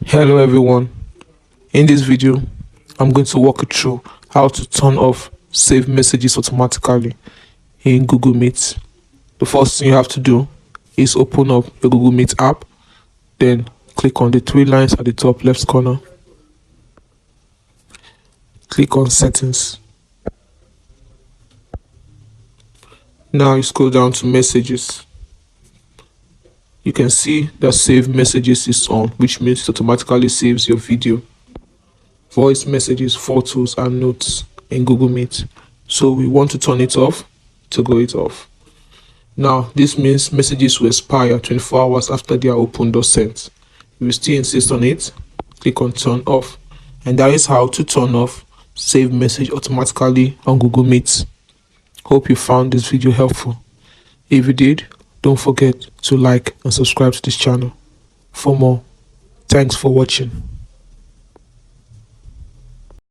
Hello everyone, in this video I'm going to walk you through how to turn off save messages automatically in Google Meet. The first thing you have to do is open up the Google Meet app, then click on the three lines at the top left corner, click on settings. Now you scroll down to messages. You can see that save messages is on, which means it automatically saves your video, voice messages, photos and notes in Google Meet. So we want to turn it off. Toggle it off. Now this means messages will expire 24 hours after they are opened or sent. If you still insist on it, click on turn off, and that is how to turn off save message automatically on Google Meet. Hope you found this video helpful. If you did, don't forget to like and subscribe to this channel for more. Thanks for watching.